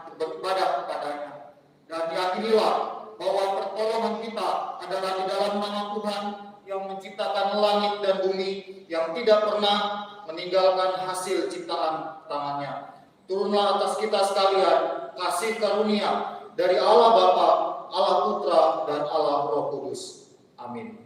untuk beribadah kepadanya. Dan yakinilah bahwa pertolongan kita adalah di dalam nama Tuhan yang menciptakan langit dan bumi, yang tidak pernah meninggalkan hasil ciptaan tangannya. Turunlah atas kita sekalian kasih karunia dari Allah Bapa, Allah Putra, dan Allah Roh Kudus. Amin.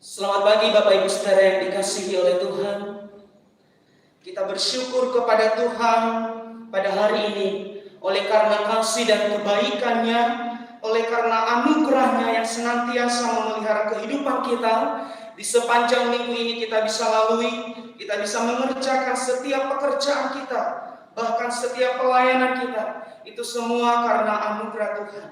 Selamat pagi Bapak Ibu Saudara yang dikasihi oleh Tuhan. Kita bersyukur kepada Tuhan pada hari ini oleh karena kasih dan kebaikan-Nya, oleh karena anugerah-Nya yang senantiasa memelihara kehidupan kita. Di sepanjang minggu ini kita bisa lalui, kita bisa mengerjakan setiap pekerjaan kita, bahkan setiap pelayanan kita. Itu semua karena anugerah Tuhan.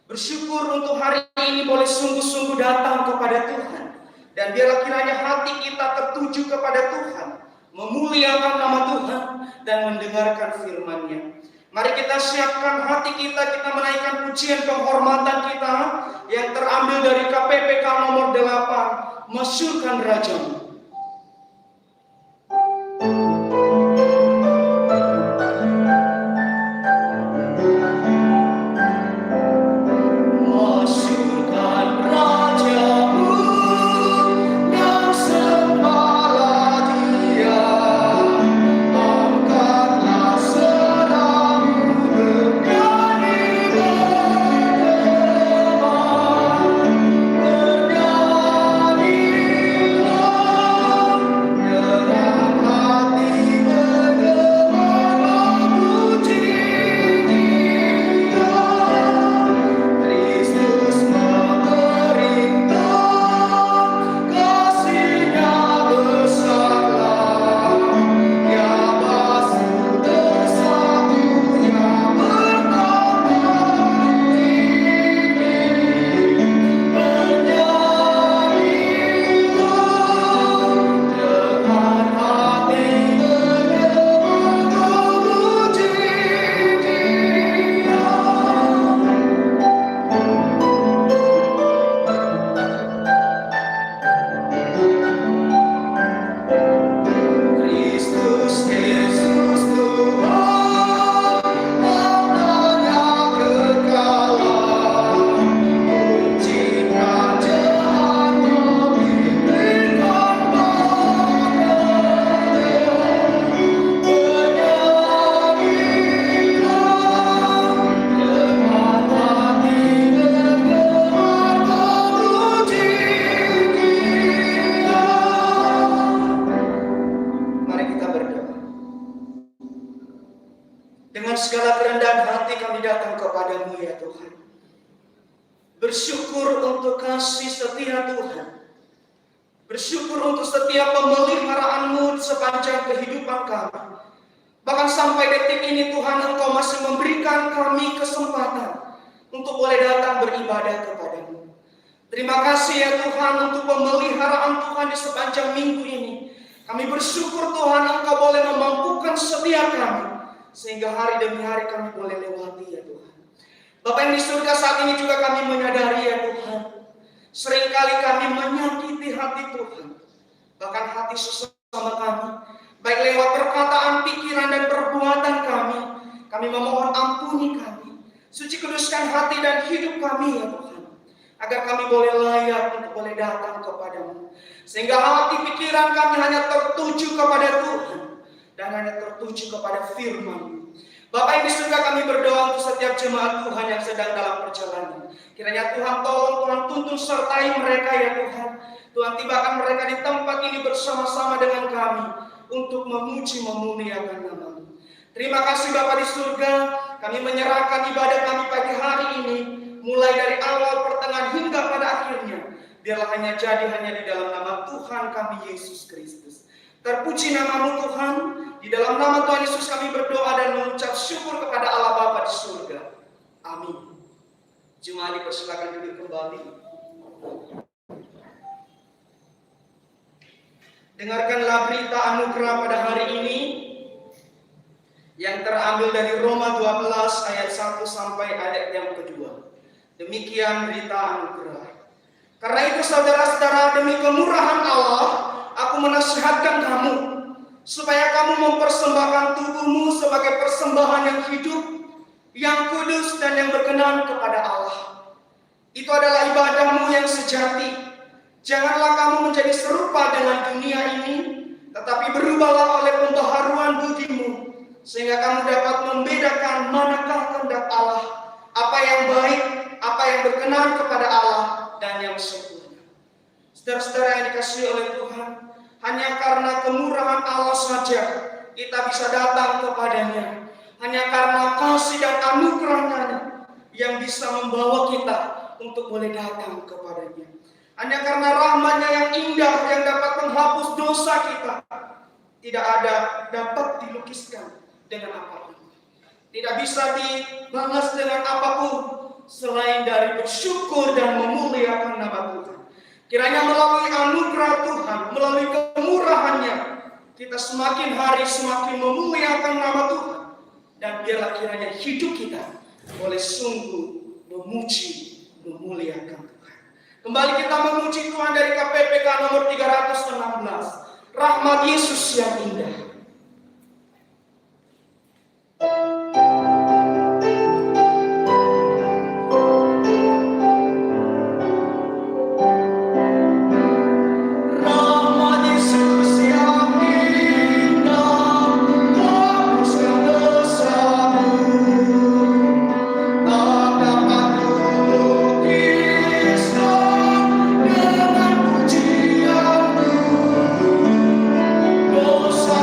Bersyukur untuk hari ini boleh sungguh-sungguh datang kepada Tuhan. Dan biarlah kiranya hati kita tertuju kepada Tuhan, memuliakan nama Tuhan dan mendengarkan firman-Nya. Mari kita siapkan hati kita, kita menaikkan pujian penghormatan kita yang terambil dari KPPK nomor 8, Masyurkan Raja-Mu. Bersyukur untuk kasih setia Tuhan. Bersyukur untuk setiap pemeliharaanmu sepanjang kehidupan kami. Bahkan sampai detik ini Tuhan, Engkau masih memberikan kami kesempatan untuk boleh datang beribadah kepadamu. Terima kasih ya Tuhan untuk pemeliharaan Tuhan di sepanjang minggu ini. Kami bersyukur Tuhan Engkau boleh memampukan setiap kami, sehingga hari demi hari kami boleh lewati ya Tuhan. Bapak yang di surga, saat ini juga kami menyadari ya Tuhan, seringkali kami menyakiti hati Tuhan, bahkan hati sesama kami, baik lewat perkataan, pikiran, dan perbuatan kami. Kami memohon ampuni kami, suci kuduskan hati dan hidup kami ya Tuhan, agar kami boleh layak untuk boleh datang kepadamu, sehingga hati pikiran kami hanya tertuju kepada Tuhan dan hanya tertuju kepada firman-Mu. Bapak yang di surga, kami berdoa untuk setiap jemaat Tuhan yang sedang dalam perjalanan. Kiranya Tuhan tolong, Tuhan tuntun sertai mereka ya Tuhan. Tuhan tibakan mereka di tempat ini bersama-sama dengan kami untuk memuji memuliakan nama-Mu. Terima kasih Bapa di surga, kami menyerahkan ibadah kami pagi hari ini, mulai dari awal, pertengahan, hingga pada akhirnya. Biarlah hanya jadi hanya di dalam nama Tuhan kami Yesus Kristus. Terpuji nama-Mu Tuhan. Di dalam nama Tuhan Yesus kami berdoa dan mengucap syukur kepada Allah Bapa di surga. Amin. Jemaat dipersilakan duduk kembali. Dengarkanlah berita anugerah pada hari ini yang terambil dari Roma 12 ayat 1 sampai ayat yang kedua. Demikian berita anugerah. Karena itu saudara-saudara, demi kemurahan Allah, aku menasihatkan kamu supaya kamu mempersembahkan tubuhmu sebagai persembahan yang hidup, yang kudus dan yang berkenan kepada Allah. Itu adalah ibadahmu yang sejati. Janganlah kamu menjadi serupa dengan dunia ini, tetapi berubahlah oleh pembaharuan budimu, sehingga kamu dapat membedakan manakah kehendak Allah, apa yang baik, apa yang berkenan kepada Allah, dan yang sempurna. Saudara-saudara yang dikasihi oleh Tuhan, hanya karena kemurahan Allah saja kita bisa datang kepadanya. Hanya karena kasih dan anugerahnya yang bisa membawa kita untuk boleh datang kepadanya. Hanya karena rahmat-Nya yang indah yang dapat menghapus dosa kita, tidak ada dapat dilukiskan dengan apapun. Tidak bisa dibalas dengan apapun selain dari bersyukur dan memuliakan nama Tuhan. Kiranya melalui anugerah Tuhan, melalui kemurahan-Nya, kita semakin hari semakin memuliakan nama Tuhan. Dan biarlah kiranya hidup kita boleh sungguh memuji, memuliakan Tuhan. Kembali kita memuji Tuhan dari KPPK nomor 316. Rahmat Yesus yang indah. Dosa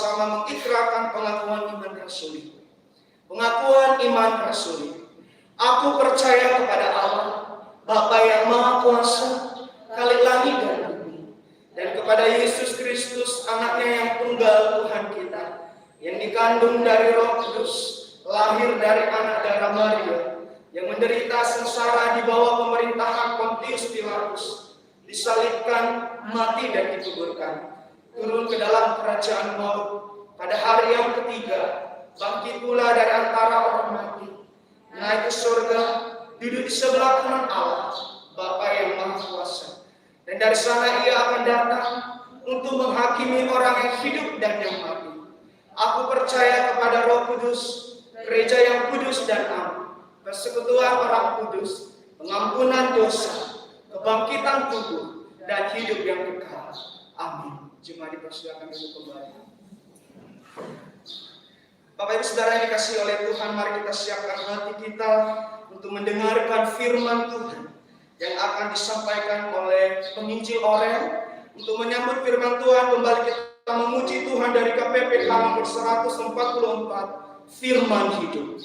bersama-sama mengikrarkan pengakuan iman rasuli. Pengakuan iman rasuli. Aku percaya kepada Allah, Bapa yang Maha Kuasa, Khalik langit dan bumi, dan kepada Yesus Kristus, anaknya yang tunggal Tuhan kita, yang dikandung dari Roh Kudus, lahir dari anak darah Maria, yang menderita sengsara di bawah pemerintahan Pontius Pilatus, disalibkan, mati dan dikuburkan, turun ke dalam kerajaan maut, pada hari yang ketiga, bangkit pula dari antara orang mati, naik ke surga, duduk di sebelah kanan Allah, Bapa yang Maha Kuasa. Dan dari sana ia akan datang untuk menghakimi orang yang hidup dan yang mati. Aku percaya kepada Roh Kudus, gereja yang kudus dan am, persekutuan orang kudus, pengampunan dosa, kebangkitan tubuh, dan hidup yang kekal. Amin. Jemaat dipersilakan duduk kembali. Bapak Ibu Saudara yang dikasihi oleh Tuhan, mari kita siapkan hati kita untuk mendengarkan firman Tuhan yang akan disampaikan oleh penginjil Orel. Untuk menyambut firman Tuhan, kembali kita memuji Tuhan dari KPP halaman 144, firman hidup.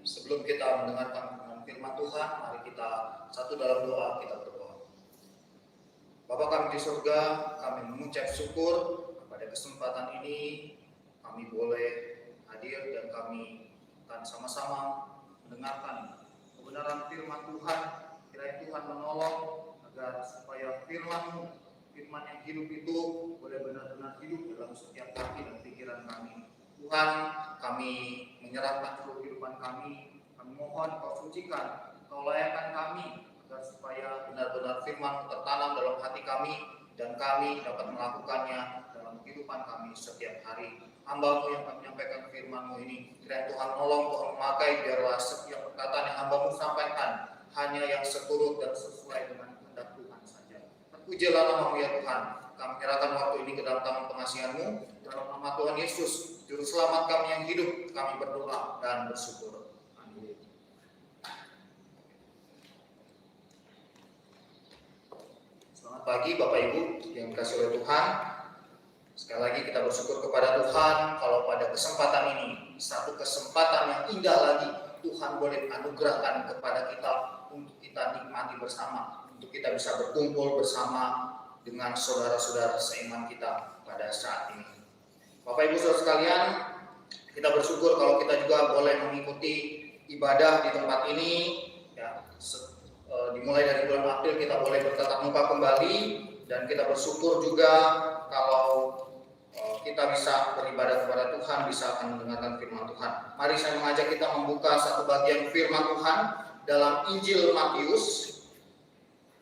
Sebelum kita mendengarkan firman Tuhan, mari kita satu dalam doa, kita berdoa. Bapa kami di surga, kami mengucap syukur pada kesempatan ini kami boleh hadir dan kami akan sama-sama mendengarkan kebenaran firman Tuhan. Kiranya Tuhan menolong agar supaya firman yang hidup itu boleh benar-benar hidup dalam setiap hati dan pikiran kami. Tuhan, kami menyerahkan seluruh kehidupan kami mohon Kau sucikan, Kau layakkan kami agar supaya benar-benar firman tertanam dalam hati kami dan kami dapat melakukannya dalam kehidupan kami setiap hari. Hamba-Mu yang akan menyampaikan firman-Mu ini, kiranya Tuhan menolong, Tuhan memakai, biarlah setiap perkataan yang Hamba-Mu sampaikan hanya yang seturut dan sesuai dengan kehendak Tuhan saja. Terpujilah nama-Mu ya Tuhan. Kami menyerahkan waktu ini ke dalam tangan pengasihan-Mu, dalam nama Tuhan Yesus, Juru Selamat kami yang hidup, kami berdoa dan bersyukur. Amin. Selamat pagi Bapak Ibu yang dikasihi oleh Tuhan. Sekali lagi kita bersyukur kepada Tuhan kalau pada kesempatan ini, satu kesempatan yang indah lagi Tuhan boleh anugerahkan kepada kita untuk kita nikmati bersama, untuk kita bisa berkumpul bersama dengan saudara-saudara seiman kita pada saat ini. Bapak Ibu Saudara sekalian, kita bersyukur kalau kita juga boleh mengikuti ibadah di tempat ini. Ya, dimulai dari bulan April kita boleh bertatap muka kembali, dan kita bersyukur juga kalau kita bisa beribadah kepada Tuhan, bisa akan mendengarkan firman Tuhan. Mari saya mengajak kita membuka satu bagian firman Tuhan dalam Injil Matius.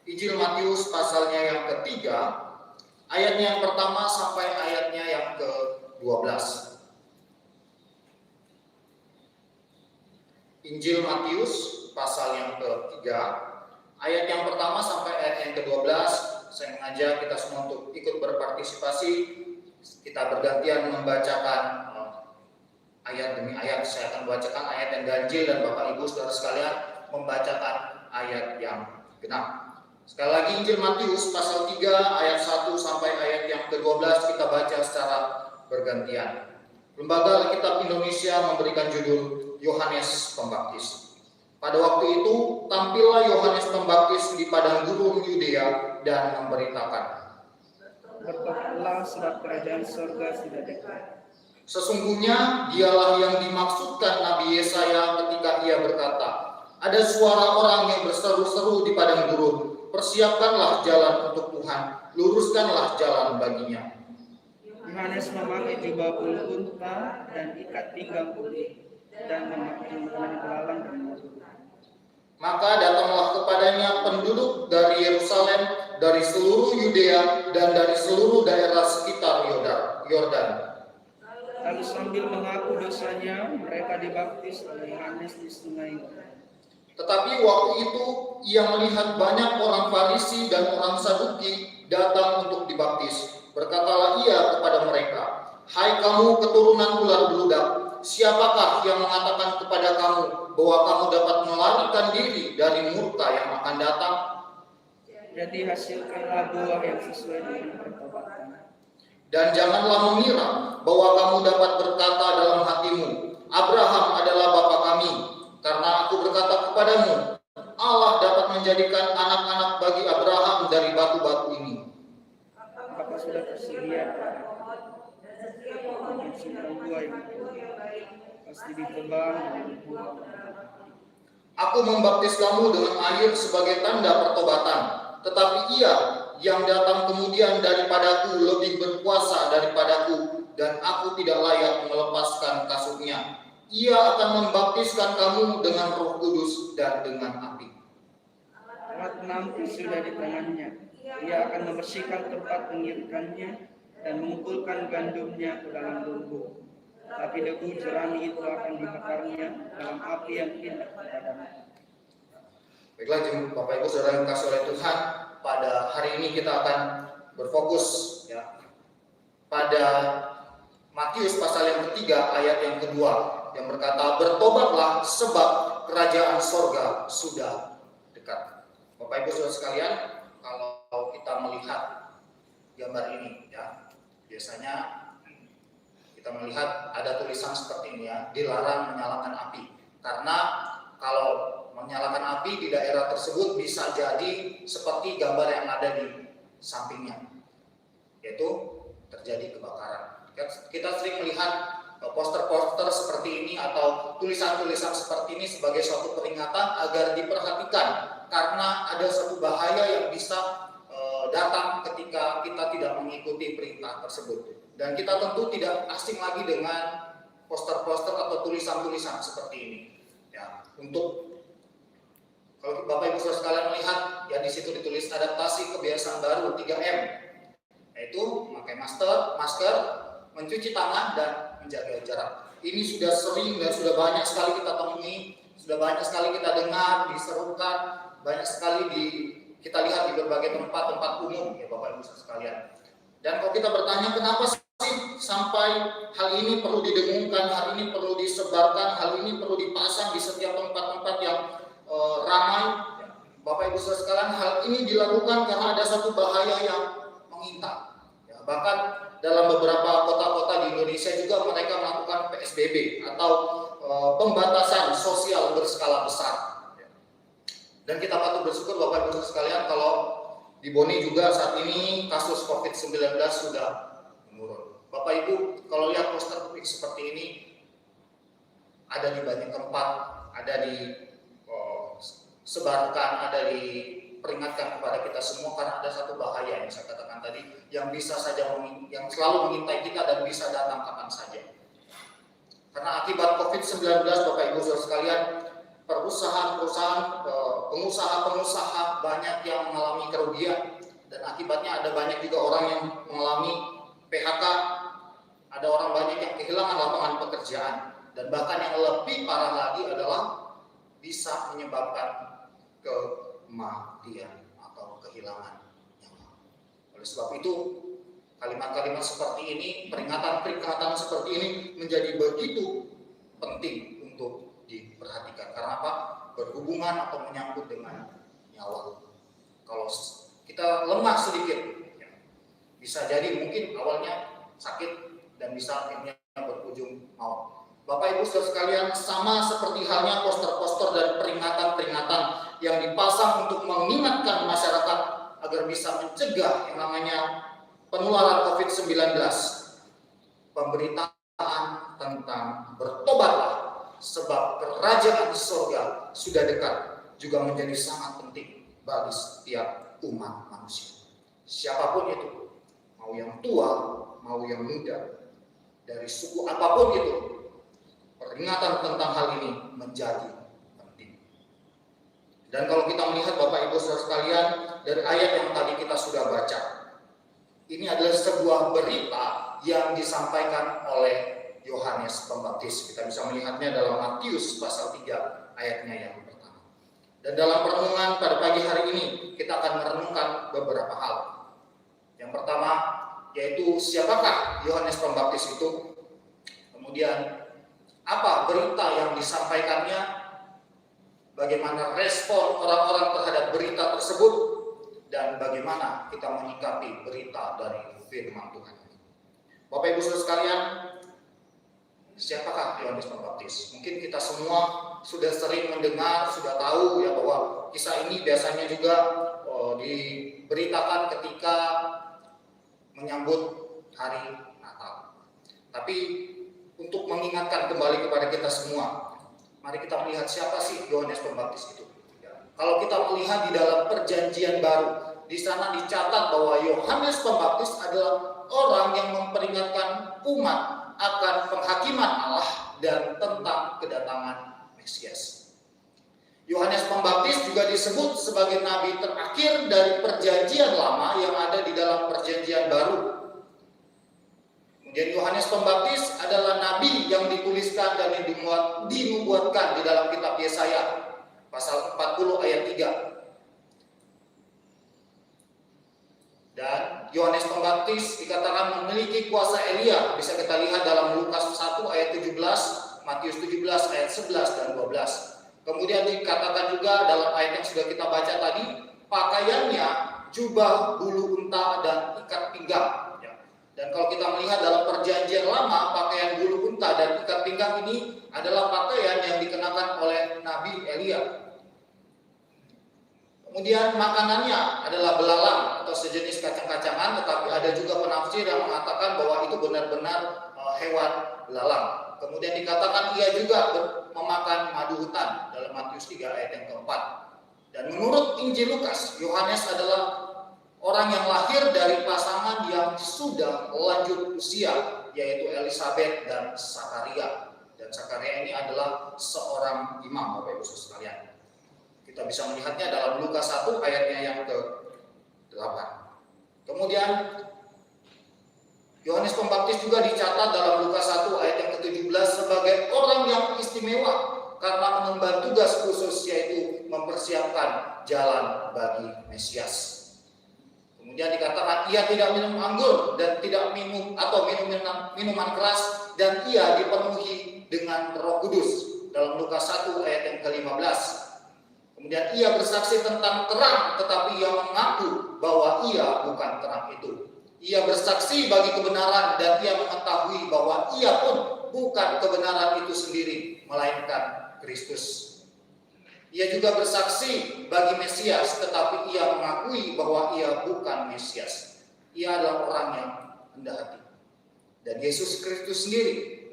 Injil Matius pasalnya yang ketiga, ayatnya yang pertama sampai ayatnya yang ke-12. Injil Matius pasal yang ketiga, ayat yang pertama sampai ayat yang ke-12. Saya mengajak kita semua untuk ikut berpartisipasi. Kita bergantian membacakan ayat demi ayat. Saya akan membacakan ayat yang ganjil dan Bapak Ibu Saudara sekalian membacakan ayat yang genap. Sekali lagi Injil Matius pasal 3 ayat 1 sampai ayat yang ke-12 kita baca secara bergantian. Lembaga Alkitab Indonesia memberikan judul Yohanes Pembaptis. Pada waktu itu tampillah Yohanes Pembaptis di padang gurun Yudea dan memberitakan, bertobatlah sebab kerajaan surga sudah dekat. sesungguhnya dialah yang dimaksudkan Nabi Yesaya ketika ia berkata, ada suara orang yang berseru-seru di padang gurun, persiapkanlah jalan untuk Tuhan, luruskanlah jalan baginya. Yohanes memakai jubah bulu unta dan ikat pinggang putih dan memakai belalang bermadu. Maka datanglah kepadanya penduduk dari Yerusalem, dari seluruh Yudea dan dari seluruh daerah sekitar Yordan. Lalu sambil mengaku dosanya, mereka dibaptis oleh Yohanes di sungai. Tetapi waktu itu ia melihat banyak orang Farisi dan orang Saduki datang untuk dibaptis. Berkatalah ia kepada mereka, hai kamu keturunan ular beludak, siapakah yang mengatakan kepada kamu bahwa kamu dapat melarikan diri dari murka yang akan datang? Jadi hasilkanlah buah yang sesuai dengan pertobatan. Dan janganlah mengira bahwa kamu dapat berkata dalam hatimu, Abraham adalah bapa kami, karena aku berkata kepadamu, Allah dapat menjadikan anak-anak bagi Abraham dari batu-batu ini. Apakah sudah tersedia simpan buah yang pasti ditebang dengan buah. Aku membaptis kamu dengan air sebagai tanda pertobatan, tetapi ia yang datang kemudian daripadaku lebih berkuasa daripadaku, dan aku tidak layak melepaskan kasutnya. Ia akan membaptiskan kamu dengan Roh Kudus dan dengan api. Alat penampi sudah di tangannya. Ia akan membersihkan tempat pengirikannya dan mengumpulkan gandumnya ke dalam lumbung. Tapi debu jerami itu akan dibakarnya dalam api yang tidak padam. Baiklah Bapak Ibu Saudara yang dikasihi oleh Tuhan, pada hari ini kita akan berfokus ya pada Matius pasal yang ketiga ayat yang kedua yang berkata, bertobatlah sebab kerajaan sorga sudah dekat. Bapak Ibu Saudara sekalian, kalau kita melihat gambar ini ya, biasanya kita melihat ada tulisan seperti ini ya, dilarang menyalakan api. Karena kalau menyalakan api di daerah tersebut bisa jadi seperti gambar yang ada di sampingnya, yaitu terjadi kebakaran. Kita sering melihat poster-poster seperti ini atau tulisan-tulisan seperti ini sebagai suatu peringatan agar diperhatikan, karena ada satu bahaya yang bisa datang ketika kita tidak mengikuti perintah tersebut. Dan kita tentu tidak asing lagi dengan poster-poster atau tulisan-tulisan seperti ini. Ya, untuk kalau Bapak Ibu Saudara sekalian melihat, ya di situ ditulis adaptasi kebiasaan baru 3M, yaitu memakai masker, mencuci tangan dan menjaga jarak. Ini sudah sering dan sudah banyak sekali kita temui, sudah banyak sekali kita dengar, diserukan, banyak sekali kita lihat di berbagai tempat-tempat umum ya Bapak Ibu sekalian. Dan kalau kita bertanya kenapa sih sampai hal ini perlu didengungkan, hal ini perlu disebarkan, hal ini perlu dipasang di setiap tempat-tempat yang ramai, Bapak Ibu sekalian, hal ini dilakukan karena ada satu bahaya yang mengintai. Ya, bahkan dalam beberapa kota-kota di Indonesia juga mereka melakukan PSBB atau pembatasan sosial berskala besar. Dan kita patut bersyukur Bapak Ibu sekalian kalau di Boni juga saat ini kasus COVID-19 sudah menurun. Bapak Ibu, kalau lihat poster seperti ini, ada di banyak tempat, ada di sebarkan, ada di peringatkan kepada kita semua, karena ada satu bahaya yang saya katakan tadi, yang bisa saja yang selalu mengintai kita dan bisa datang kapan saja. Karena akibat COVID-19, Bapak Ibu Saudara sekalian, perusahaan-perusahaan, pengusaha-pengusaha banyak yang mengalami kerugian, dan akibatnya ada banyak juga orang yang mengalami PHK, ada orang banyak yang kehilangan lapangan pekerjaan, dan bahkan yang lebih parah lagi adalah bisa menyebabkan kematian atau kehilangan nyawa. Oleh sebab itu, kalimat-kalimat seperti ini, peringatan-peringatan seperti ini menjadi begitu penting untuk diperhatikan. Karena apa? Berhubungan atau menyangkut dengan nyawa. Kalau kita lemah sedikit, bisa jadi mungkin awalnya sakit dan bisa akhirnya berujung maut. Bapak Ibu Saudara sekalian, sama seperti halnya poster-poster dan peringatan-peringatan yang dipasang untuk mengingatkan masyarakat agar bisa mencegah yang namanya penularan COVID-19. Pemberitaan tentang bertobatlah sebab kerajaan surga sudah dekat juga menjadi sangat penting bagi setiap umat manusia. Siapapun itu, mau yang tua, mau yang muda, dari suku apapun itu, peringatan tentang hal ini menjadi penting. Dan kalau kita melihat Bapak Ibu Saudara sekalian, dari ayat yang tadi kita sudah baca, ini adalah sebuah berita yang disampaikan oleh Yohanes Pembaptis. Kita bisa melihatnya dalam Matius pasal 3 ayatnya yang pertama. Dan dalam perenungan pada pagi hari ini kita akan merenungkan beberapa hal. Yang pertama yaitu siapakah Yohanes Pembaptis itu? Kemudian apa berita yang disampaikannya? Bagaimana respon orang-orang terhadap berita tersebut? Dan bagaimana kita menyikapi berita dari firman Tuhan? Bapak Ibu Saudara sekalian, siapakah Yohanes Pembaptis? Mungkin kita semua sudah sering mendengar, sudah tahu ya bahwa kisah ini biasanya juga diberitakan ketika menyambut hari Natal. Tapi untuk mengingatkan kembali kepada kita semua, mari kita melihat siapa sih Yohanes Pembaptis itu. Kalau kita melihat di dalam Perjanjian Baru, di sana dicatat bahwa Yohanes Pembaptis adalah orang yang memperingatkan umat akan penghakiman Allah dan tentang kedatangan Mesias. Yohanes Pembaptis juga disebut sebagai nabi terakhir dari Perjanjian Lama yang ada di dalam Perjanjian Baru. Kemudian Yohanes Pembaptis adalah nabi yang dituliskan dan yang dinubuatkan di dalam kitab Yesaya pasal 40 ayat 3. Dan Yohanes Pembaptis dikatakan memiliki kuasa Elia. Bisa kita lihat dalam Lukas 1 ayat 17, Matius 17 ayat 11 dan 12. Kemudian dikatakan juga dalam ayat yang sudah kita baca tadi, pakaiannya jubah bulu unta dan ikat pinggang. Dan kalau kita melihat dalam Perjanjian Lama, pakaian bulu unta dan ikat pinggang ini adalah pakaian yang dikenakan oleh Nabi Elia. Kemudian makanannya adalah belalang atau sejenis kacang-kacangan, tetapi ada juga penafsir yang mengatakan bahwa itu benar-benar hewan belalang. Kemudian dikatakan ia juga memakan madu hutan dalam Matius 3 ayat yang keempat. Dan menurut Injil Lukas, Yohanes adalah orang yang lahir dari pasangan yang sudah lanjut usia, yaitu Elisabet dan Zakaria. Dan Zakaria ini adalah seorang imam, Bapak Ibu sekalian. Kita bisa melihatnya dalam Lukas 1 ayatnya yang ke-8. Kemudian Yohanes Pembaptis juga dicatat dalam Lukas 1 ayat yang ke-17 sebagai orang yang istimewa karena mengemban tugas khusus, yaitu mempersiapkan jalan bagi Mesias. Kemudian dikatakan ia tidak minum anggur dan tidak minum minuman keras, dan ia dipenuhi dengan Roh Kudus dalam Lukas 1 ayat yang ke-15. Kemudian ia bersaksi tentang terang, tetapi ia mengaku bahwa ia bukan terang itu. Ia bersaksi bagi kebenaran dan ia mengetahui bahwa ia pun bukan kebenaran itu sendiri, melainkan Kristus. Ia juga bersaksi bagi Mesias, tetapi ia mengakui bahwa ia bukan Mesias. Ia adalah orang yang rendah hati. Dan Yesus Kristus sendiri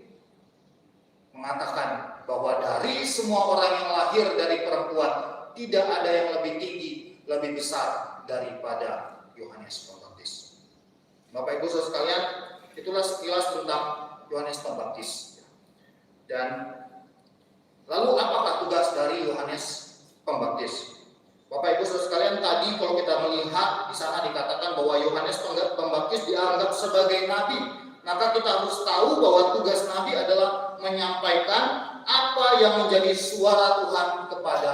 mengatakan bahwa dari semua orang yang lahir dari perempuan tidak ada yang lebih tinggi, lebih besar daripada Yohanes Pembaptis. Bapak Ibu Saudara sekalian, itulah sekilas tentang Yohanes Pembaptis. Dan lalu apakah tugas dari Yohanes Pembaptis? Bapak Ibu Saudara sekalian, tadi kalau kita melihat di sana dikatakan bahwa Yohanes Pembaptis dianggap sebagai nabi. Maka kita harus tahu bahwa tugas nabi adalah menyampaikan apa yang menjadi suara Tuhan kepada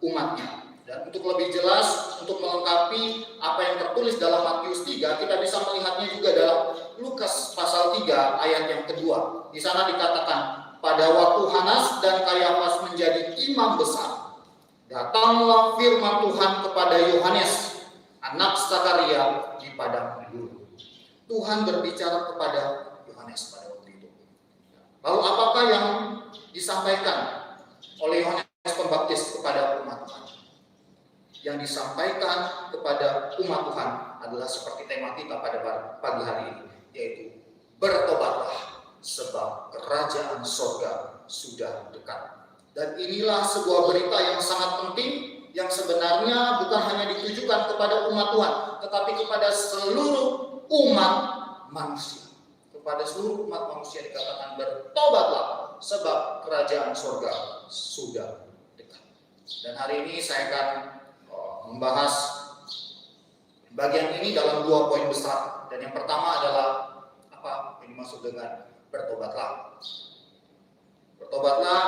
umatnya. Dan untuk lebih jelas, untuk melengkapi apa yang tertulis dalam Matius 3, kita bisa melihatnya juga dalam Lukas pasal 3 ayat yang kedua. Di sana dikatakan, pada waktu Hanas dan Kayafas menjadi imam besar, datanglah firman Tuhan kepada Yohanes, anak Zakaria di padang gurun. Tuhan berbicara kepada Yohanes pada waktu itu. Lalu apakah yang disampaikan oleh Yohanes Pembaptis kepada umat Tuhan? Yang disampaikan kepada umat Tuhan adalah seperti tema kita pada pagi hari ini, yaitu bertobatlah sebab kerajaan sorga sudah dekat. Dan inilah sebuah berita yang sangat penting, yang sebenarnya bukan hanya ditujukan kepada umat Tuhan, tetapi kepada seluruh umat manusia. Kepada seluruh umat manusia dikatakan bertobatlah sebab kerajaan sorga sudah dekat. Dan hari ini saya akan membahas bagian ini dalam 2 poin besar. Dan yang pertama adalah apa yang dimaksud dengan bertobatlah. Bertobatlah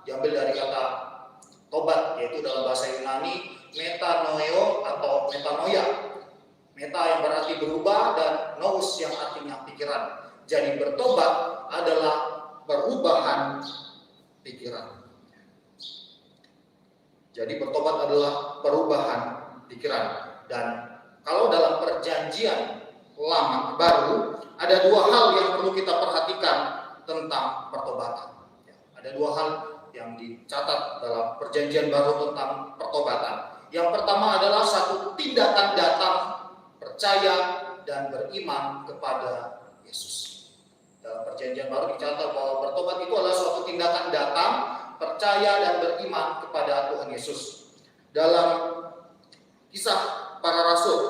diambil dari kata tobat, yaitu dalam bahasa Yunani metanoeo atau metanoia. Meta yang berarti berubah dan nous yang artinya pikiran. Jadi bertobat adalah perubahan pikiran. Jadi bertobat adalah perubahan pikiran. Dan kalau dalam perjanjian lama baru ada 2 hal yang perlu kita perhatikan tentang pertobatan. Ada 2 hal yang dicatat dalam perjanjian baru tentang pertobatan. Yang pertama adalah satu tindakan datang, percaya dan beriman kepada Yesus. Dalam perjanjian baru dicatat bahwa bertobat itu adalah suatu tindakan datang, percaya dan beriman kepada Tuhan Yesus. Dalam Kisah Para Rasul,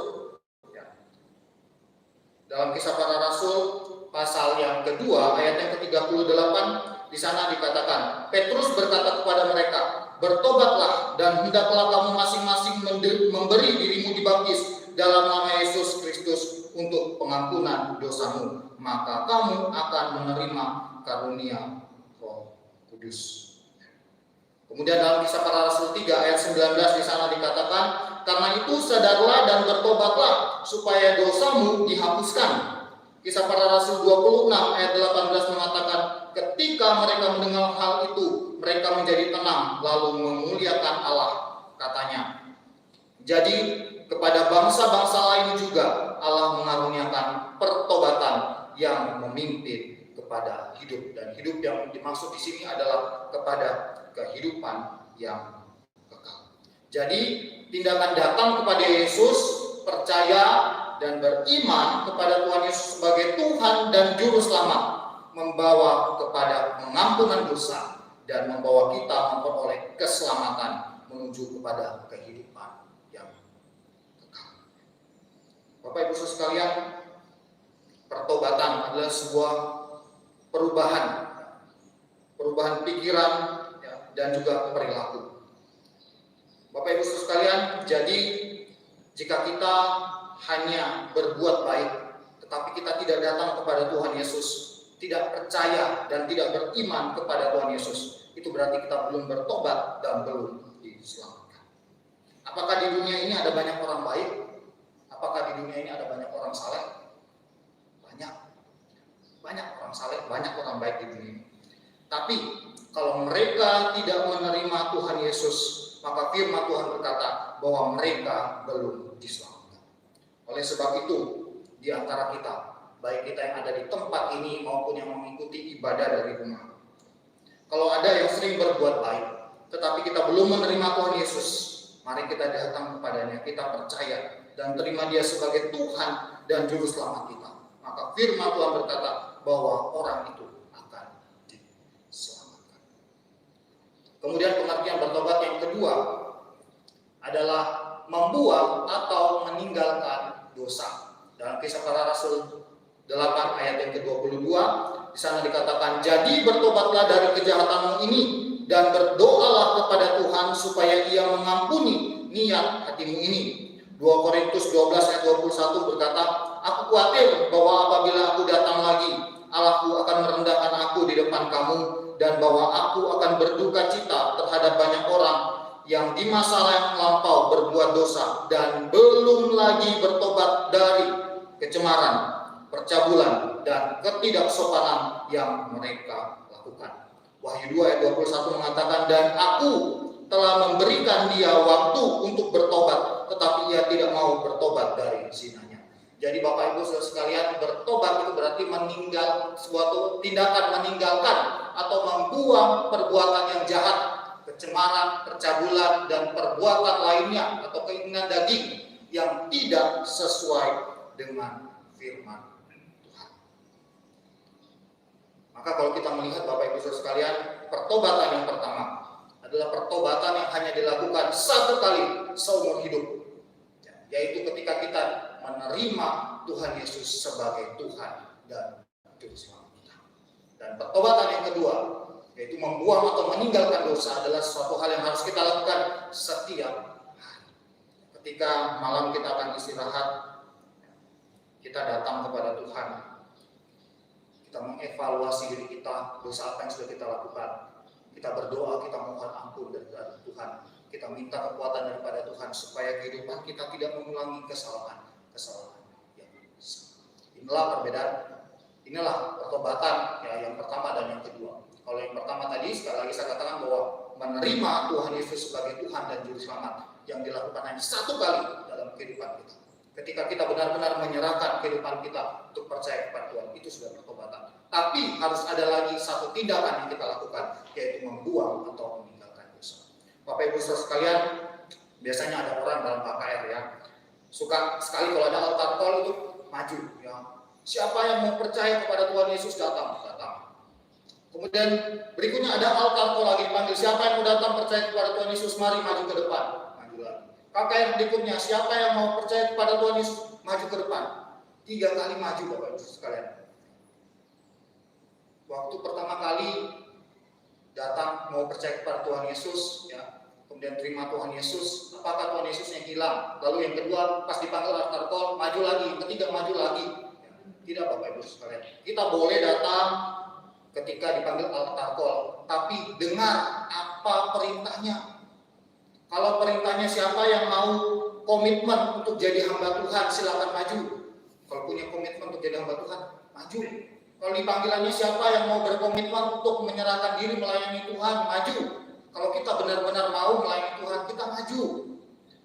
dalam Kisah Para Rasul pasal yang kedua ayat yang ke-38, di sana dikatakan, Petrus berkata kepada mereka, bertobatlah dan hendaklah kamu masing-masing memberi dirimu dibaptis dalam nama Yesus Kristus untuk pengampunan dosamu, maka kamu akan menerima karunia Roh Kudus. Kemudian dalam Kisah Para Rasul 3 ayat 19 di sana dikatakan, karena itu sadarlah dan bertobatlah supaya dosamu dihapuskan. Kisah Para Rasul 26 ayat 18 mengatakan, ketika mereka mendengar hal itu, mereka menjadi tenang lalu memuliakan Allah, katanya. Jadi kepada bangsa-bangsa lain juga Allah mengaruniakan pertobatan yang memimpin kepada hidup. Dan hidup yang dimaksud di sini adalah kepada kehidupan yang kekal. Jadi tindakan datang kepada Yesus, percaya dan beriman kepada Tuhan Yesus sebagai Tuhan dan Juru Selamat, membawa kepada pengampunan dosa dan membawa kita memperoleh keselamatan menuju kepada kehidupan yang kekal. Bapak Ibu Saudara sekalian, pertobatan adalah sebuah perubahan pikiran dan juga perilaku. Bapak Ibu Saudara sekalian, jadi jika kita hanya berbuat baik, tetapi kita tidak datang kepada Tuhan Yesus, tidak percaya dan tidak beriman kepada Tuhan Yesus, itu berarti kita belum bertobat dan belum diselamatkan. Apakah di dunia ini ada banyak orang baik? Apakah di dunia ini ada banyak orang saleh? Banyak orang saleh, banyak orang baik di dunia ini. Tapi kalau mereka tidak menerima Tuhan Yesus, maka firman Tuhan berkata bahwa mereka belum diselamatkan. Oleh sebab itu, di antara kita, baik kita yang ada di tempat ini maupun yang mengikuti ibadah dari rumah, kalau ada yang sering berbuat baik, tetapi kita belum menerima Tuhan Yesus, mari kita datang kepadanya, kita percaya dan terima Dia sebagai Tuhan dan Juru Selamat kita. Maka firman Tuhan berkata bahwa orang itu akan diselamatkan. Kemudian pengertian bertobat yang kedua adalah membuang atau meninggalkan dosa. Dalam Kisah Para Rasul 8 ayat yang ke-22, di sana dikatakan, "Jadi bertobatlah dari kejahatanmu ini dan berdoalah kepada Tuhan supaya Ia mengampuni niat hatimu ini." 2 Korintus 12 ayat 21 berkata, "Aku khawatir bahwa apabila aku datang lagi, Allahku akan merendahkan aku di depan kamu, dan bahwa aku akan berduka cita terhadap banyak orang yang di masa yang lampau berbuat dosa dan belum lagi bertobat dari kecemaran, percabulan, dan ketidaksopanan yang mereka lakukan." Wahyu 2 ayat 21 mengatakan, "Dan aku telah memberikan dia waktu untuk bertobat, tetapi ia tidak mau bertobat dari zinanya." Jadi Bapak Ibu Saudara sekalian, bertobat itu berarti meninggal suatu tindakan, meninggalkan atau membuang perbuatan yang jahat, kecemaran, percabulan, dan perbuatan lainnya atau keinginan daging yang tidak sesuai dengan firman Tuhan. Maka kalau kita melihat Bapak Ibu Saudara sekalian, pertobatan yang pertama adalah pertobatan yang hanya dilakukan satu kali seumur hidup, yaitu ketika kita menerima Tuhan Yesus sebagai Tuhan dan Juru Selamat kita. Dan pertobatan yang kedua, yaitu membuang atau meninggalkan dosa, adalah suatu hal yang harus kita lakukan setiap hari. Ketika malam kita akan istirahat, kita datang kepada Tuhan, kita mengevaluasi diri kita, dosa apa yang sudah kita lakukan. Kita berdoa, kita mohon ampun dari Tuhan, kita minta kekuatan daripada Tuhan supaya kehidupan kita tidak mengulangi kesalahan yang sama. Inilah perbedaan, inilah pertobatan ya, yang pertama dan yang kedua. Kalau yang pertama tadi, sekali lagi saya katakan bahwa menerima Tuhan Yesus sebagai Tuhan dan Juru Selamat yang dilakukan hanya satu kali dalam kehidupan kita. Ketika kita benar-benar menyerahkan kehidupan kita untuk percaya kepada Tuhan, itu sudah pertobatan. Tapi harus ada lagi satu tindakan yang kita lakukan, yaitu membuang atau meninggalkan dosa. Bapak Ibu Saudara sekalian, biasanya ada orang dalam KKR ya, suka sekali kalau ada altar call itu maju ya. Siapa yang mau percaya kepada Tuhan Yesus datang. Kemudian berikutnya ada altar call lagi dipanggil, siapa yang mau datang percaya kepada Tuhan Yesus, mari maju ke depan, maju lagi. KKR berikutnya, siapa yang mau percaya kepada Tuhan Yesus, maju ke depan. 3 kali maju Bapak Ibu sekalian. Waktu pertama kali datang mau percaya kepada Tuhan Yesus ya, kemudian terima Tuhan Yesus, apakah Tuhan Yesus yang hilang? Lalu yang kedua pas dipanggil altar call maju lagi, yang ketiga maju lagi. Tidak Bapak Ibu sekalian. Kita boleh datang ketika dipanggil altar call, tapi dengar apa perintahnya. Kalau perintahnya siapa yang mau komitmen untuk jadi hamba Tuhan, silakan maju. Kalau punya komitmen untuk jadi hamba Tuhan, maju. Kalau dipanggilannya siapa yang mau berkomitmen untuk menyerahkan diri melayani Tuhan, maju. Kalau kita benar-benar mau melayani Tuhan, kita maju.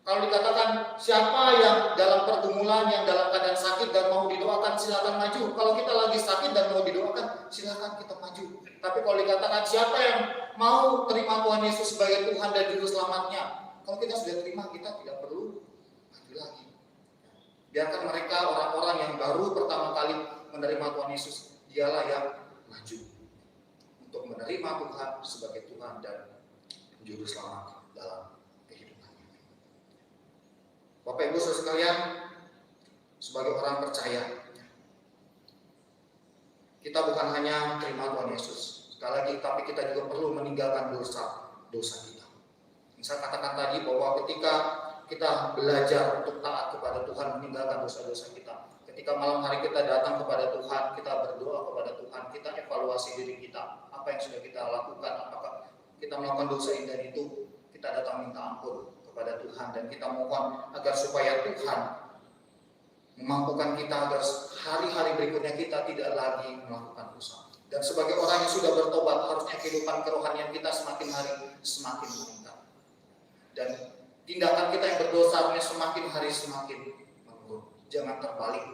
Kalau dikatakan siapa yang dalam pergumulan, yang dalam keadaan sakit dan mau didoakan, silakan maju. Kalau kita lagi sakit dan mau didoakan, silakan kita maju. Tapi kalau dikatakan siapa yang mau terima Tuhan Yesus sebagai Tuhan dan Juru Selamatnya, kalau kita sudah terima, kita tidak perlu maju lagi. Biarkan mereka orang-orang yang baru pertama kali menerima Tuhan Yesus, dialah yang maju untuk menerima Tuhan sebagai Tuhan dan Juru Selamat dalam kehidupannya. Bapak Ibu Saudara sekalian, sebagai orang percaya, kita bukan hanya terima Tuhan Yesus sekali lagi, tapi kita juga perlu meninggalkan dosa kita. Yang saya katakan tadi bahwa ketika kita belajar untuk taat kepada Tuhan, meninggalkan dosa-dosa kita. Ketika malam hari kita datang kepada Tuhan, kita berdoa kepada Tuhan, kita evaluasi diri kita, apa yang sudah kita lakukan, apakah kita melakukan dosa ini dan itu, kita datang minta ampun kepada Tuhan dan kita mohon agar supaya Tuhan memampukan kita agar hari-hari berikutnya kita tidak lagi melakukan dosa. Dan sebagai orang yang sudah bertobat, harusnya kehidupan kerohanian kita semakin hari semakin meningkat. Dan tindakan kita yang berdosa harusnya semakin hari semakin menurun. Jangan terbalik.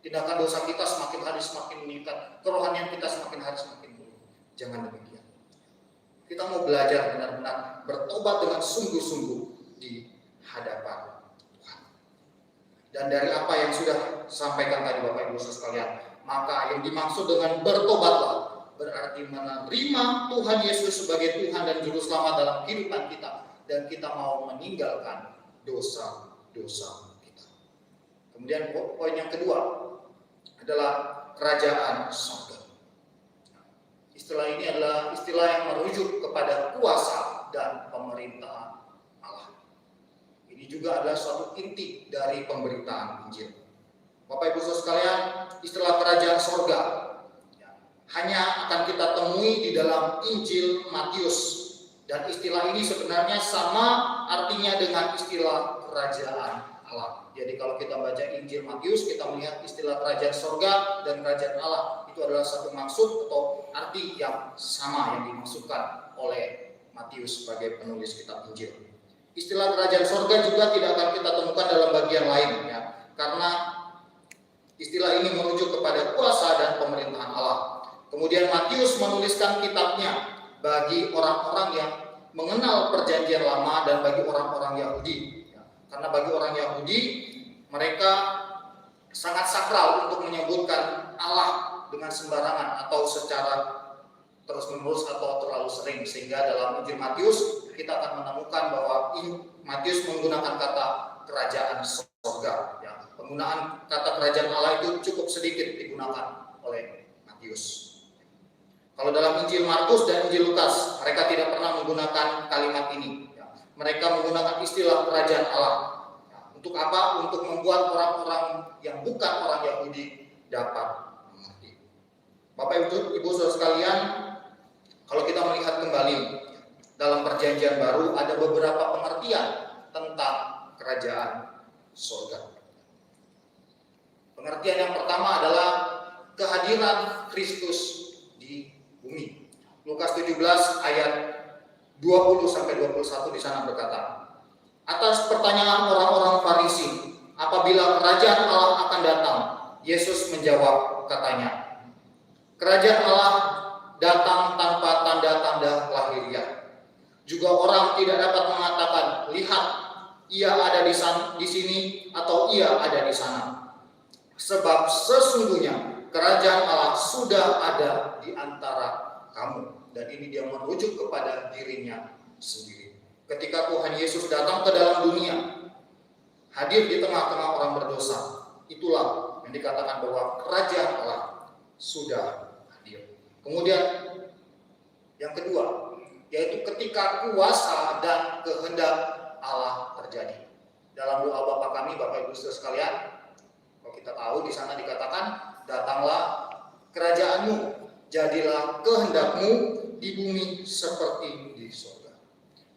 Tindakan dosa kita semakin hari semakin meningkat, kerohanian kita semakin hari semakin menurun. Jangan demikian. Kita mau belajar benar-benar bertobat dengan sungguh-sungguh di hadapan Tuhan. Dan dari apa yang sudah disampaikan tadi Bapak Ibu sekalian, Maka yang dimaksud dengan bertobatlah berarti menerima Tuhan Yesus sebagai Tuhan dan Juru Selamat dalam kehidupan kita, dan kita mau meninggalkan dosa-dosa kita. Kemudian poin yang kedua adalah kerajaan surga. Istilah ini adalah istilah yang merujuk kepada kuasa dan pemerintahan Allah. Ini juga adalah suatu inti dari pemberitaan Injil. Bapak Ibu Saudara sekalian, istilah kerajaan surga hanya akan kita temui di dalam Injil Matius, dan istilah ini sebenarnya sama artinya dengan istilah kerajaan Allah. Jadi kalau kita baca Injil Matius, kita melihat istilah kerajaan surga dan kerajaan Allah itu adalah satu maksud atau arti yang sama yang dimaksudkan oleh Matius sebagai penulis kitab Injil. Istilah kerajaan surga juga tidak akan kita temukan dalam bagian lain, ya, karena istilah ini merujuk kepada kuasa dan pemerintahan Allah. Kemudian Matius menuliskan kitabnya bagi orang-orang yang mengenal perjanjian lama dan bagi orang-orang Yahudi. Karena bagi orang Yahudi, mereka sangat sakral untuk menyebutkan Allah dengan sembarangan atau secara terus-menerus atau terlalu sering. Sehingga dalam Injil Matius, kita akan menemukan bahwa Matius menggunakan kata kerajaan surga. Ya. Penggunaan kata kerajaan Allah itu cukup sedikit digunakan oleh Matius. Kalau dalam Injil Markus dan Injil Lukas, mereka tidak pernah menggunakan kalimat ini. Mereka menggunakan istilah kerajaan Allah. Untuk apa? Untuk membuat orang-orang yang bukan orang Yahudi dapat mengerti. Bapak Ibu Saudara sekalian, kalau kita melihat kembali dalam Perjanjian Baru, ada beberapa pengertian tentang kerajaan surga. Pengertian yang pertama adalah kehadiran Kristus di bumi. Lukas 17 ayat 20-21 di sana berkata, atas pertanyaan orang-orang Farisi, apabila kerajaan Allah akan datang, Yesus menjawab katanya, kerajaan Allah datang tanpa tanda-tanda lahiriah. Juga orang tidak dapat mengatakan, lihat, ia ada di sini atau ia ada di sana. Sebab sesungguhnya kerajaan Allah sudah ada di antara kamu, dan ini dia merujuk kepada dirinya sendiri. Ketika Tuhan Yesus datang ke dalam dunia, hadir di tengah-tengah orang berdosa, itulah yang dikatakan bahwa kerajaan Allah sudah hadir. Kemudian yang kedua, yaitu ketika kuasa dan kehendak Allah terjadi. Dalam doa Bapa kami, Bapak Ibu Saudara sekalian, kalau kita tahu di sana dikatakan, datanglah kerajaanmu, jadilah kehendakmu di bumi seperti di surga.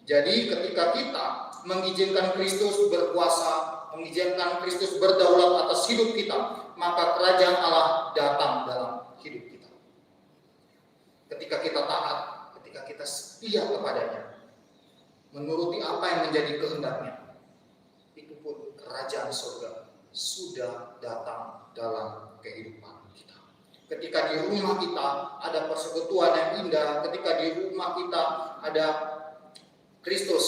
Jadi ketika kita mengizinkan Kristus berkuasa, mengizinkan Kristus berdaulat atas hidup kita, maka kerajaan Allah datang dalam hidup kita. Ketika kita taat, ketika kita setia kepadanya, menuruti apa yang menjadi kehendaknya, itu pun kerajaan surga sudah datang dalam kehidupan kita. Ketika di rumah kita ada persekutuan yang indah, ketika di rumah kita ada Kristus,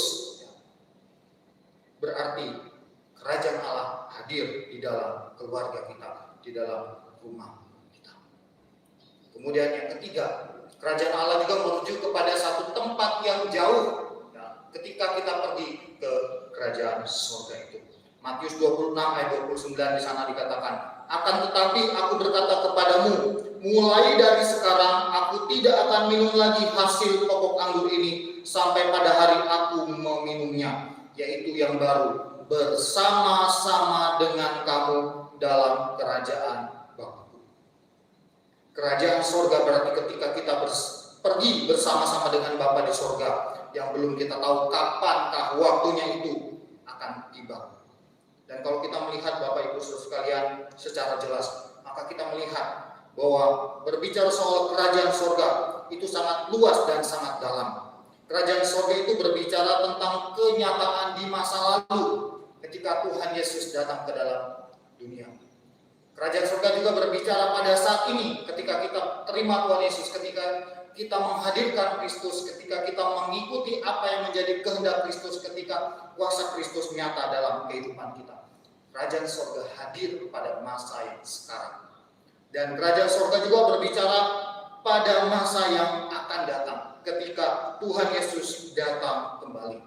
berarti kerajaan Allah hadir di dalam keluarga kita, di dalam rumah kita. Kemudian yang ketiga, kerajaan Allah juga merujuk kepada satu tempat yang jauh, ya, ketika kita pergi ke kerajaan surga itu. Matius 26 ayat 29 di sana dikatakan, akan tetapi aku berkata kepadamu, mulai dari sekarang aku tidak akan minum lagi hasil pokok anggur ini sampai pada hari aku meminumnya, yaitu yang baru, bersama-sama dengan kamu dalam kerajaan Bapa. Kerajaan surga berarti ketika kita pergi bersama-sama dengan Bapa di surga, yang belum kita tahu kapankah waktunya itu akan tiba. Dan kalau kita melihat Bapak Ibu Saudara sekalian secara jelas, maka kita melihat bahwa berbicara soal kerajaan surga itu sangat luas dan sangat dalam. Kerajaan surga itu berbicara tentang kenyataan di masa lalu ketika Tuhan Yesus datang ke dalam dunia. Kerajaan surga juga berbicara pada saat ini ketika kita terima Tuhan Yesus, ketika kita menghadirkan Kristus, ketika kita mengikuti apa yang menjadi kehendak Kristus, ketika kuasa Kristus nyata dalam kehidupan kita. Kerajaan surga hadir pada masa yang sekarang. Dan kerajaan surga juga berbicara pada masa yang akan datang ketika Tuhan Yesus datang kembali.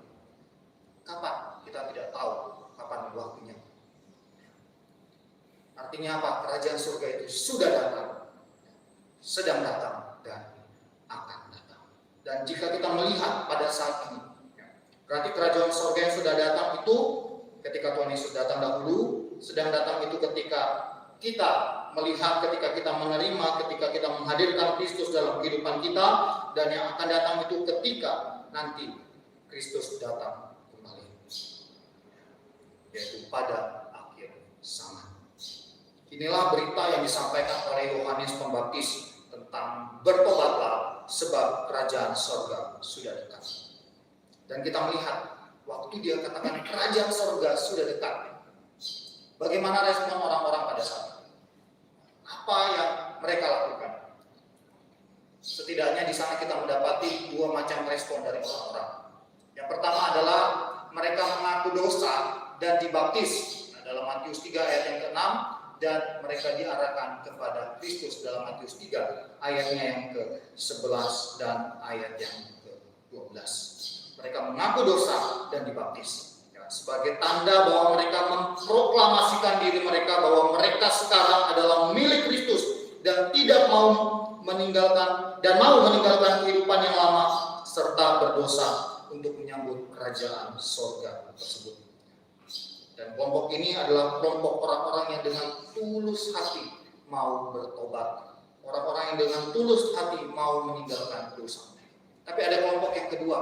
Kapan? Kita tidak tahu kapan waktunya. Artinya apa? Kerajaan surga itu sudah datang, sedang datang, dan akan datang. Dan jika kita melihat pada saat ini, berarti kerajaan surga yang sudah datang itu ketika Tuhan Yesus datang dahulu, sedang datang itu ketika kita melihat, ketika kita menerima, ketika kita menghadirkan Kristus dalam kehidupan kita, dan yang akan datang itu ketika nanti Kristus datang kembali, yaitu pada akhir zaman. Inilah berita yang disampaikan oleh Yohanes Pembaptis tentang bertobatlah sebab kerajaan surga sudah dekat. Dan kita melihat waktu dia katakan kerajaan surga sudah dekat, bagaimana respon orang-orang pada saat itu? Apa yang mereka lakukan? Setidaknya di sana kita mendapati dua macam respon dari orang-orang. Yang pertama adalah mereka mengaku dosa dan dibaptis. Dalam Matius 3 ayat yang ke-6, dan mereka diarahkan kepada Kristus dalam Matius 3 ayatnya yang ke-11 dan ayat yang ke-12. Mereka mengaku dosa dan dibaptis sebagai tanda bahwa mereka memproklamasikan diri mereka bahwa mereka sekarang adalah milik Kristus dan tidak mau meninggalkan kehidupan yang lama serta berdosa untuk menyambut kerajaan surga tersebut. Dan kelompok ini adalah kelompok orang-orang yang dengan tulus hati mau bertobat, orang-orang yang dengan tulus hati mau meninggalkan dosa. Tapi ada kelompok yang kedua,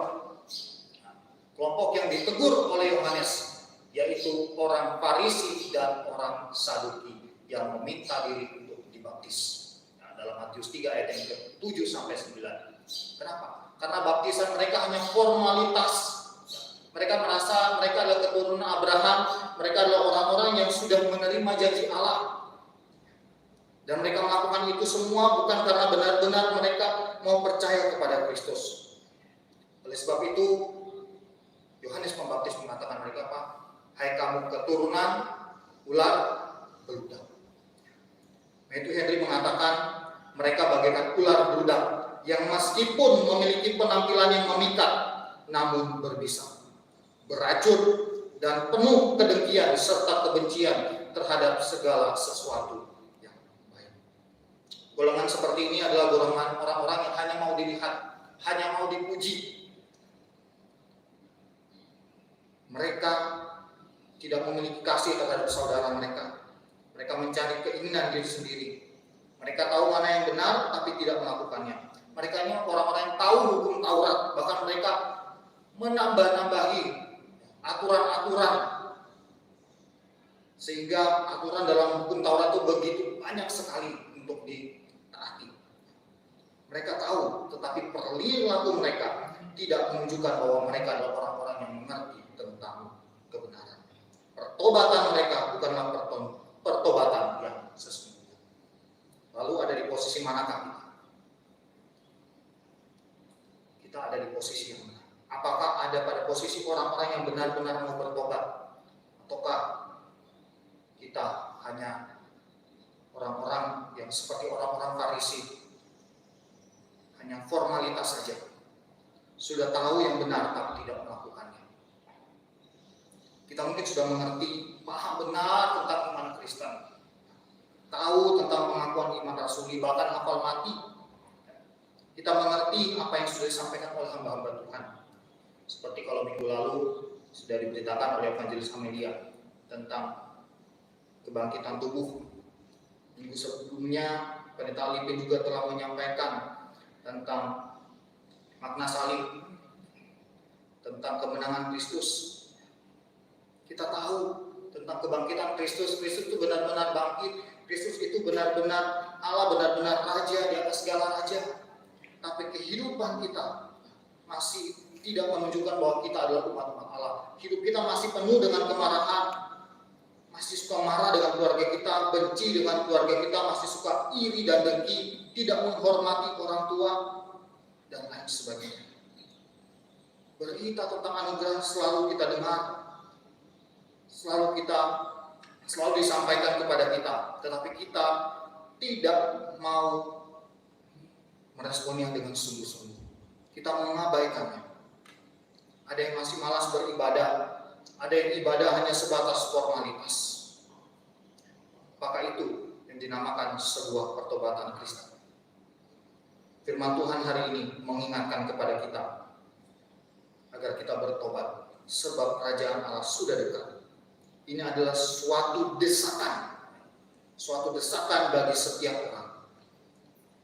kelompok yang ditegur oleh Yohanes, yaitu orang Farisi dan orang Saduki yang meminta diri untuk dibaptis. Dalam Matius 3 ayat yang ke-7 sampai 9. Kenapa? Karena baptisan mereka hanya formalitas. Mereka merasa mereka adalah keturunan Abraham, mereka adalah orang-orang yang sudah menerima janji Allah. Dan mereka melakukan itu semua bukan karena benar-benar mereka mau percaya kepada Kristus. Oleh sebab itu, Yohanes Pembaptis mengatakan mereka apa? Hai kamu keturunan ular beludak. Matthew Henry mengatakan mereka bagaikan ular beludak yang meskipun memiliki penampilan yang memikat, namun berbisa, beracun, dan penuh kedengkian serta kebencian terhadap segala sesuatu yang baik. Golongan seperti ini adalah golongan orang-orang yang hanya mau dilihat, hanya mau dipuji. Mereka tidak memiliki kasih terhadap saudara mereka. Mereka mencari keinginan diri sendiri. Mereka tahu mana yang benar tapi tidak melakukannya. Mereka ini orang-orang yang tahu hukum Taurat, bahkan mereka menambah-nambahi aturan-aturan, sehingga aturan dalam hukum Taurat itu begitu banyak sekali untuk ditaati. Mereka tahu, tetapi perilaku mereka tidak menunjukkan bahwa mereka adalah orang-orang yang mengerti tentang kebenaran. Pertobatan mereka bukanlah pertobatan yang sesungguhnya. Lalu ada di posisi manakah kita? Kita ada di posisi yang mana? Apakah ada pada posisi orang-orang yang benar-benar mau bertobat? Ataukah kita hanya orang-orang yang seperti orang-orang Farisi, hanya formalitas saja, sudah tahu yang benar tapi tidak melakukannya? Kita mungkin sudah mengerti, paham benar tentang iman Kristen, tahu tentang pengakuan iman rasuli, bahkan hafal mati. Kita mengerti apa yang sudah disampaikan oleh hamba-hamba Tuhan. Seperti kalau minggu lalu sudah diberitakan oleh Evangelis Amelia tentang kebangkitan tubuh. Minggu sebelumnya Pendeta Lipin juga telah menyampaikan tentang makna salib, tentang kemenangan Kristus. Kita tahu tentang kebangkitan Kristus. Kristus itu benar-benar bangkit. Kristus itu benar-benar Allah, benar-benar Raja di atas segala raja. Tapi kehidupan kita masih tidak menunjukkan bahwa kita adalah umat-umat Allah. Hidup kita masih penuh dengan kemarahan, masih suka marah dengan keluarga kita, benci dengan keluarga kita, masih suka iri dan dengki, tidak menghormati orang tua, dan lain sebagainya. Berita tentang anugerah selalu kita dengar, selalu disampaikan kepada kita, tetapi kita tidak mau meresponnya dengan sungguh-sungguh. Kita mengabaikannya. Ada yang masih malas beribadah, ada yang ibadah hanya sebatas formalitas. Maka itu yang dinamakan sebuah pertobatan Kristen. Firman Tuhan hari ini mengingatkan kepada kita agar kita bertobat, sebab kerajaan Allah sudah dekat. Ini adalah suatu desakan bagi setiap orang.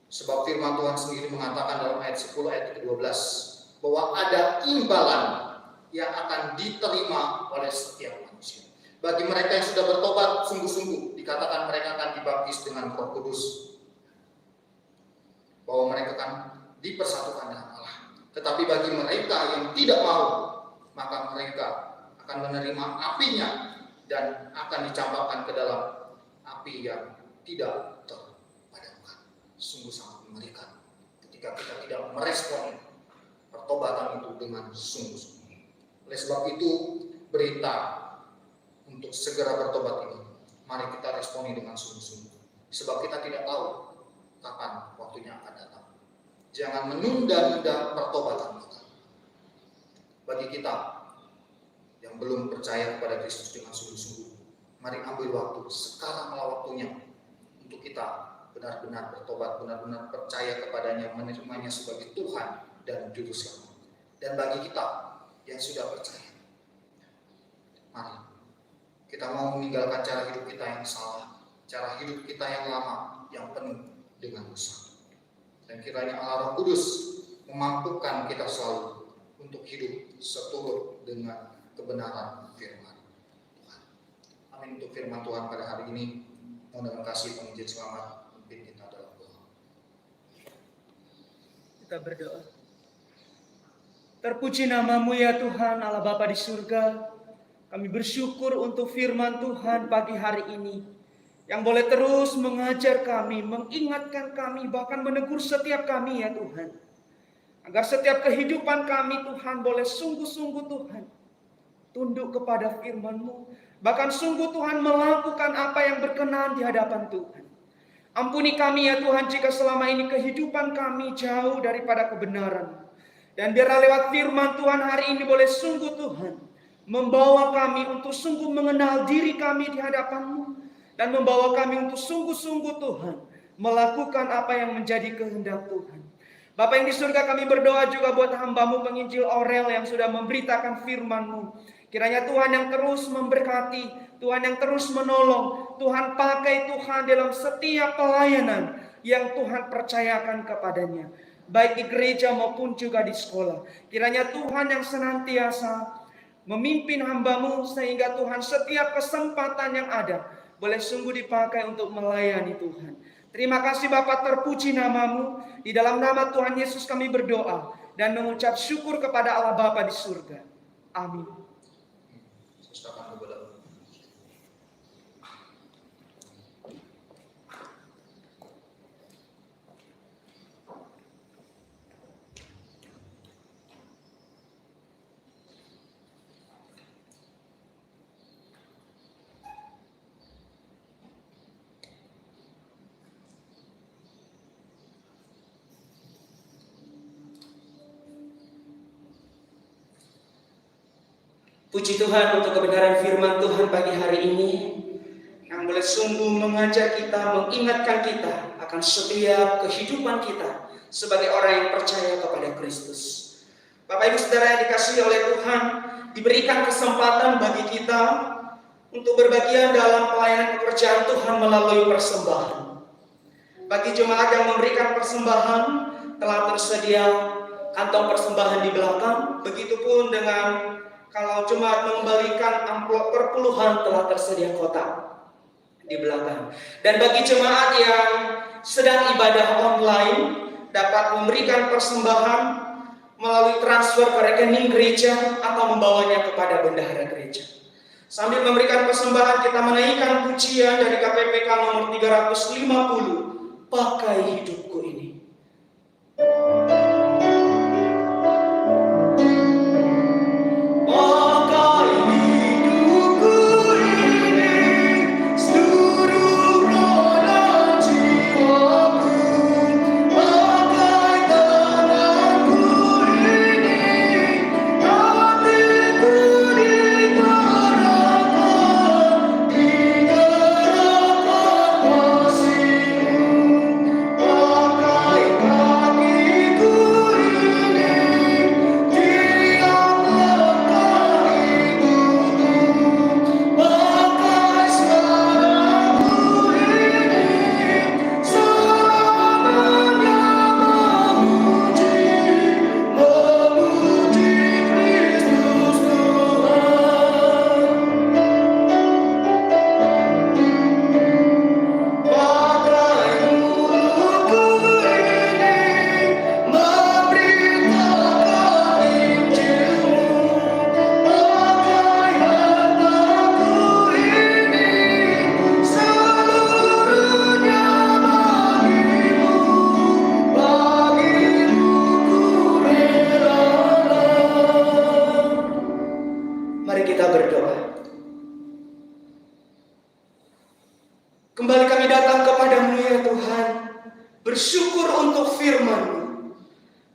Sebab firman Tuhan sendiri mengatakan dalam ayat 10 ayat 12 bahwa ada imbalan yang akan diterima oleh setiap manusia. Bagi mereka yang sudah bertobat sungguh-sungguh, dikatakan mereka akan dibaptis dengan Roh Kudus, bahwa mereka akan dipersatukan dengan Allah. Tetapi bagi mereka yang tidak mau, maka mereka akan menerima apinya dan akan dicampakkan ke dalam api yang tidak terpadamkan. Sungguh sangat mengerikan ketika kita tidak merespon pertobatan itu dengan sungguh-sungguh. Oleh sebab itu, berita untuk segera bertobat ini, mari kita responi dengan sungguh-sungguh. Sebab kita tidak tahu kapan waktunya akan datang. Jangan menunda-nunda pertobatan kita. Bagi kita yang belum percaya kepada Kristus dengan sungguh-sungguh, mari ambil waktu, sekaranglah waktunya untuk kita benar-benar bertobat, benar-benar percaya kepadanya, menerimanya sebagai Tuhan dan Juru Selamat. Dan bagi kita yang sudah percaya, mari kita mau meninggalkan cara hidup kita yang salah, cara hidup kita yang lama, yang penuh dengan dosa. Dan kiranya Allah Roh Kudus memampukan kita selalu untuk hidup seturut dengan kebenaran firman Tuhan. Amin. Untuk firman Tuhan pada hari ini, mohon dengan kasih penginjil selamat pimpin kita dalam doa. Kita berdoa. Terpuji namamu ya Tuhan Allah Bapa di surga. Kami bersyukur untuk firman Tuhan pagi hari ini, yang boleh terus mengajar kami, mengingatkan kami, bahkan menegur setiap kami ya Tuhan. Agar setiap kehidupan kami Tuhan boleh sungguh-sungguh Tuhan tunduk kepada firman-Mu. Bahkan sungguh Tuhan melakukan apa yang berkenan di hadapan Tuhan. Ampuni kami ya Tuhan jika selama ini kehidupan kami jauh daripada kebenaran. Dan biarlah lewat firman Tuhan hari ini boleh sungguh Tuhan membawa kami untuk sungguh mengenal diri kami di hadapan-Mu. Dan membawa kami untuk sungguh-sungguh Tuhan melakukan apa yang menjadi kehendak Tuhan. Bapa yang di surga, kami berdoa juga buat hamba-Mu penginjil Aurel yang sudah memberitakan firman-Mu. Kiranya Tuhan yang terus memberkati, Tuhan yang terus menolong, Tuhan pakai Tuhan dalam setiap pelayanan yang Tuhan percayakan kepadanya, baik di gereja maupun juga di sekolah. Kiranya Tuhan yang senantiasa memimpin hamba-Mu sehingga Tuhan setiap kesempatan yang ada boleh sungguh dipakai untuk melayani Tuhan. Terima kasih Bapa, terpuji namamu. Di dalam nama Tuhan Yesus kami berdoa dan mengucap syukur kepada Allah Bapa di surga. Amin. Puji Tuhan untuk kebenaran firman Tuhan pagi hari ini, yang boleh sungguh mengajar kita, mengingatkan kita akan setiap kehidupan kita sebagai orang yang percaya kepada Kristus. Bapak Ibu Saudara yang dikasihi oleh Tuhan, diberikan kesempatan bagi kita untuk berbagian dalam pelayanan pekerjaan Tuhan melalui persembahan. Bagi jemaat yang memberikan persembahan, telah tersedia kantong persembahan di belakang. Begitupun dengan kalau jemaat mengembalikan amplop perpuluhan, telah tersedia kotak di belakang. Dan bagi jemaat yang sedang ibadah online, dapat memberikan persembahan melalui transfer ke rekening gereja atau membawanya kepada bendahara gereja. Sambil memberikan persembahan, kita menaikkan pujian dari KPPK nomor 350, Pakai Hidupku Ini. Seluruh roh dan jiwa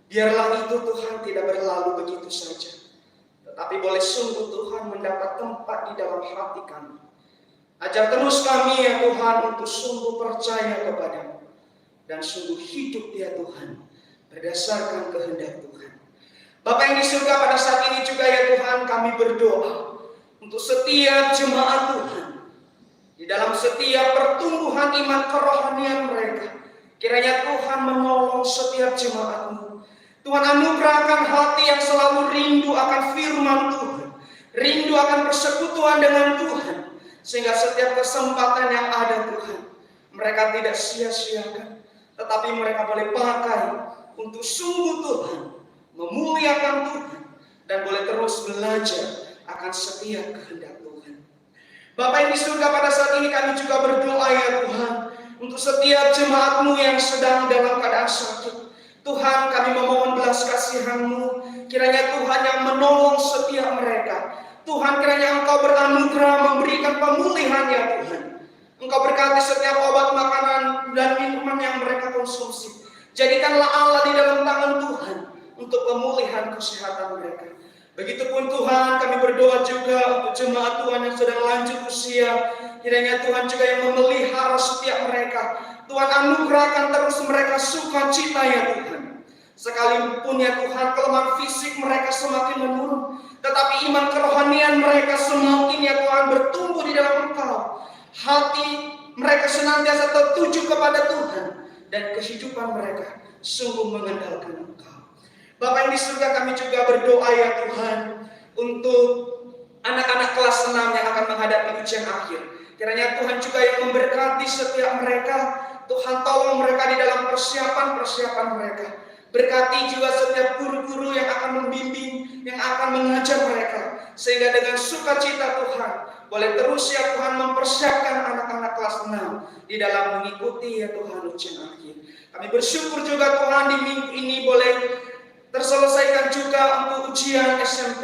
Biarlah itu Tuhan tidak berlalu begitu saja, tetapi boleh sungguh Tuhan mendapat tempat di dalam hati kami. Ajar terus kami ya Tuhan untuk sungguh percaya kepadamu dan sungguh hidup ya Tuhan berdasarkan kehendak Tuhan. Bapa yang di surga, pada saat ini juga ya Tuhan kami berdoa untuk setiap jemaat Tuhan di dalam setiap pertumbuhan iman kerohanian mereka. Kiranya Tuhan menolong setiap jemaat-Mu. Tuhan anugerahkan hati yang selalu rindu akan firman Tuhan, rindu akan persekutuan dengan Tuhan, sehingga setiap kesempatan yang ada Tuhan, mereka tidak sia-siakan, tetapi mereka boleh pakai untuk sungguh Tuhan memuliakan Tuhan dan boleh terus belajar akan setiap kehendak Tuhan. Bapa yang di surga, pada saat ini kami juga berdoa ya Tuhan untuk setiap jemaat-Mu yang sedang dalam keadaan sakit. Tuhan, kami memohon belas kasihan-Mu, kiranya Tuhan yang menolong setiap mereka. Tuhan, kiranya Engkau beranugerah memberikan pemulihan ya Tuhan. Engkau berkati setiap obat, makanan, dan minuman yang mereka konsumsi. Jadikanlah Allah di dalam tangan Tuhan untuk pemulihan kesehatan mereka. Begitupun Tuhan, kami berdoa juga untuk jemaat Tuhan yang sedang lanjut usia. Kiranya Tuhan juga yang memelihara setiap mereka. Tuhan anugerahkan terus mereka sukacita ya Tuhan. Sekalipun ya Tuhan kelemahan fisik mereka semakin menurun, tetapi iman kerohanian mereka semakin ya Tuhan bertumbuh di dalam Engkau. Hati mereka senantiasa tertuju kepada Tuhan dan kehidupan mereka sungguh mengandalkan Engkau. Bapa yang di surga, kami juga berdoa ya Tuhan untuk anak-anak kelas 6 yang akan menghadapi ujian akhir. Kiranya Tuhan juga yang memberkati setiap mereka. Tuhan tolong mereka di dalam persiapan mereka. Berkati juga setiap guru-guru yang akan membimbing, yang akan mengajar mereka. Sehingga dengan sukacita Tuhan, boleh terus ya Tuhan mempersiapkan anak-anak kelas 6 di dalam mengikuti ya Tuhan ujian akhir. Kami bersyukur juga Tuhan di minggu ini boleh terselesaikan juga untuk ujian SMP.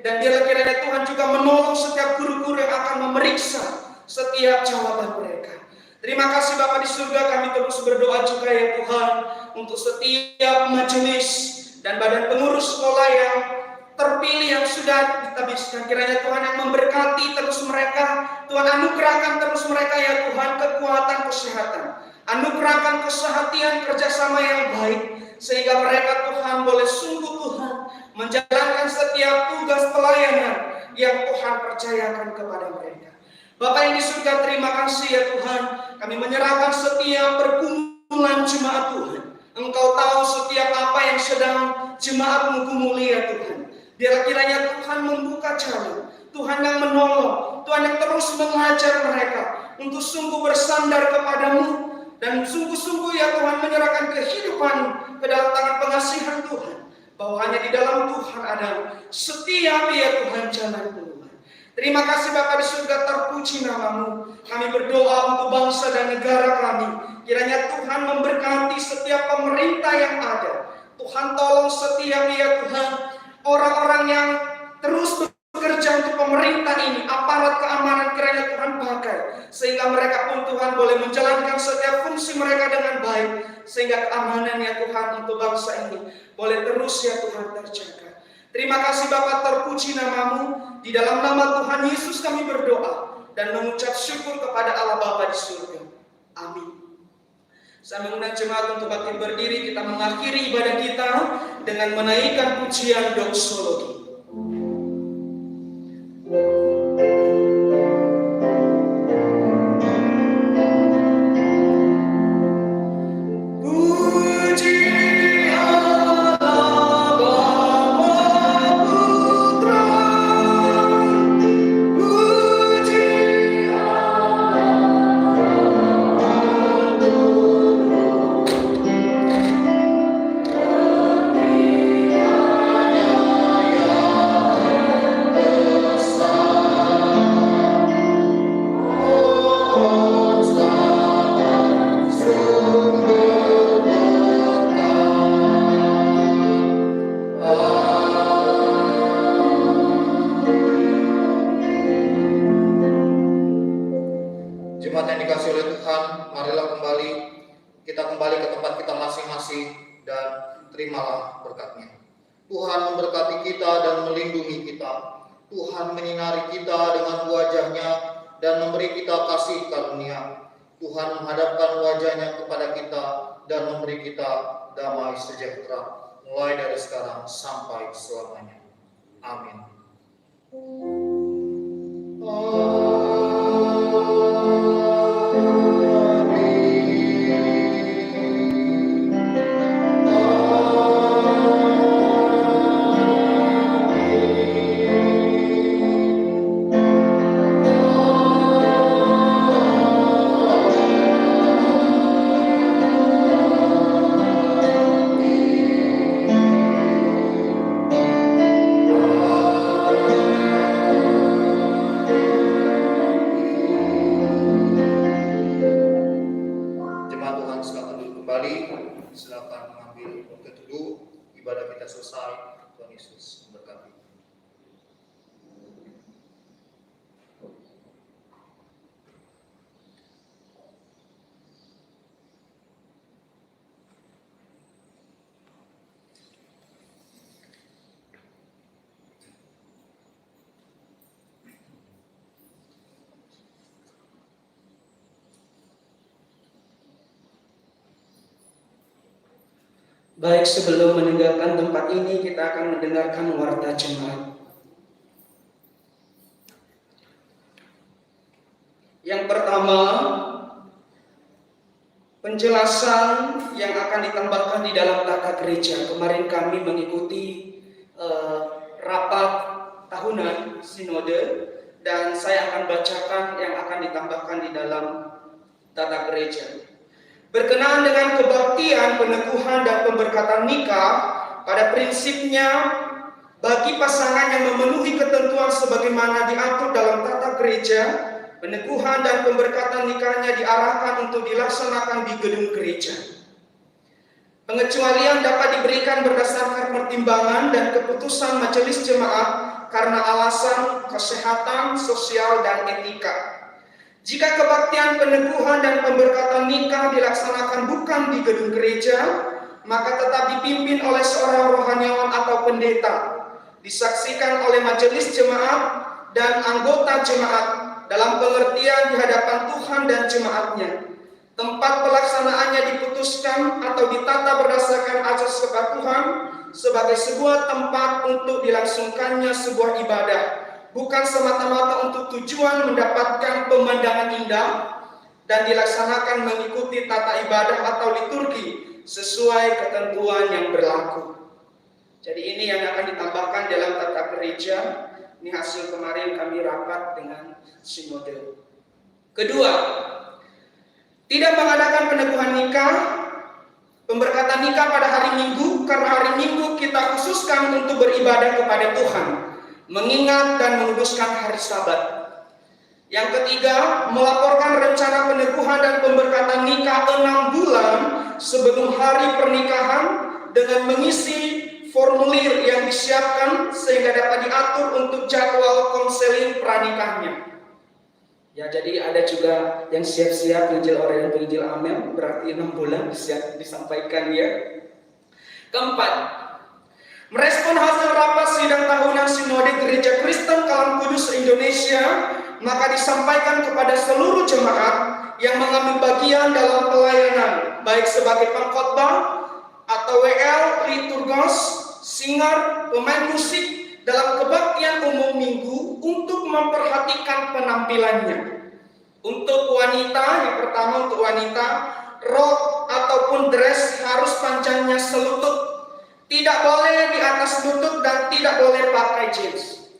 Dan biarlah kiranya Tuhan juga menolong setiap guru-guru yang akan memeriksa setiap jawaban mereka. Terima kasih Bapa di surga, kami terus berdoa juga ya Tuhan untuk setiap majelis dan badan pengurus sekolah yang terpilih yang sudah ditabiskan. Kiranya Tuhan yang memberkati terus mereka. Tuhan anugerahkan terus mereka ya Tuhan kekuatan kesehatan. Anugerahkan kesehatan kerjasama yang baik. Sehingga mereka Tuhan boleh sungguh Tuhan menjalankan setiap tugas pelayanan yang Tuhan percayakan kepada mereka. Bapak yang di surga, terima kasih ya Tuhan. Kami menyerahkan setiap perkumpulan jemaat Tuhan. Engkau tahu setiap apa yang sedang jemaat-Mu gumuli ya Tuhan. Biar kiranya Tuhan membuka jalan, Tuhan yang menolong, Tuhan yang terus mengajar mereka untuk sungguh bersandar kepadamu dan sungguh-sungguh ya Tuhan menyerahkan kehidupan ke dalam tangan pengasihan Tuhan. Bahwa hanya di dalam Tuhan ada setiap ya Tuhan jalan keluar. Terima kasih Bapa di surga, terpuji nama-Mu. Kami berdoa untuk bangsa dan negara kami. Kiranya Tuhan memberkati setiap pemerintah yang ada. Tuhan tolong setiap ya Tuhan orang-orang yang terus bekerja untuk pemerintah ini, aparat keamanan kiranya Tuhan pakai. Sehingga mereka pun Tuhan boleh menjalankan setiap fungsi mereka dengan baik. Sehingga keamanan ya Tuhan untuk bangsa ini boleh terus ya Tuhan terjaga. Terima kasih Bapa, terpuji nama-Mu. Di dalam nama Tuhan Yesus kami berdoa dan mengucap syukur kepada Allah Bapa di surga. Amin. Saya mengundang jemaat untuk bangkit berdiri. Kita mengakhiri ibadah kita dengan menaikkan pujian doksologi. Kita kembali ke tempat kita masing-masing dan terimalah berkat-Nya. Tuhan memberkati kita dan melindungi kita. Tuhan menyinari kita dengan wajah-Nya dan memberi kita kasih karunia. Tuhan menghadapkan wajah-Nya kepada kita dan memberi kita damai sejahtera, mulai dari sekarang sampai selamanya. Amin. Jemaat Tuhan, silakan duduk kembali. Silakan mengambil waktu dulu. Ibadah kita selesai. Tuhan Yesus memberkati. Baik, sebelum meninggalkan tempat ini, kita akan mendengarkan warta jemaat. Yang pertama, penjelasan yang akan ditambahkan di dalam tata gereja. Kemarin kami mengikuti rapat tahunan sinode, dan saya akan bacakan yang akan ditambahkan di dalam tata gereja. Berkenaan dengan kebaktian, peneguhan, dan pemberkatan nikah, pada prinsipnya bagi pasangan yang memenuhi ketentuan sebagaimana diatur dalam tata gereja, peneguhan dan pemberkatan nikahnya diarahkan untuk dilaksanakan di gedung gereja. Pengecualian dapat diberikan berdasarkan pertimbangan dan keputusan majelis jemaat karena alasan kesehatan, sosial, dan etika. Jika kebaktian, peneguhan, dan pemberkatan nikah dilaksanakan bukan di gedung gereja, maka tetap dipimpin oleh seorang rohaniawan atau pendeta, disaksikan oleh majelis jemaat dan anggota jemaat dalam pengertian di hadapan Tuhan dan jemaatnya. Tempat pelaksanaannya diputuskan atau ditata berdasarkan asas kepatuhan sebagai sebuah tempat untuk dilangsungkannya sebuah ibadah, bukan semata-mata untuk tujuan mendapatkan pemandangan indah, dan dilaksanakan mengikuti tata ibadah atau liturgi sesuai ketentuan yang berlaku. Jadi ini yang akan ditambahkan dalam tata gereja. Ini hasil kemarin kami rapat dengan sinode. Kedua, tidak mengadakan peneguhan nikah, pemberkatan nikah pada hari Minggu, karena hari Minggu kita khususkan untuk beribadah kepada Tuhan, mengingat dan menguduskan hari Sabat. Yang ketiga, melaporkan rencana peneguhan dan pemberkatan nikah 6 bulan sebelum hari pernikahan dengan mengisi formulir yang disiapkan sehingga dapat diatur untuk jadwal konseling pranikahnya. Ya, jadi ada juga yang siap-siap penginjil Orel dan penginjil Amel, berarti 6 bulan siap disampaikan ya. Keempat, merespon hasil rapat sidang tahunan Sinode Gereja Kristen Kalam Kudus Indonesia, maka disampaikan kepada seluruh jemaat yang mengambil bagian dalam pelayanan, baik sebagai pengkhotbah atau WL, liturgos, singer, pemain musik dalam kebaktian umum minggu, untuk memperhatikan penampilannya. Untuk wanita, yang pertama untuk wanita, rok ataupun dress harus panjangnya selutut, tidak boleh di atas lutut, dan tidak boleh pakai jeans.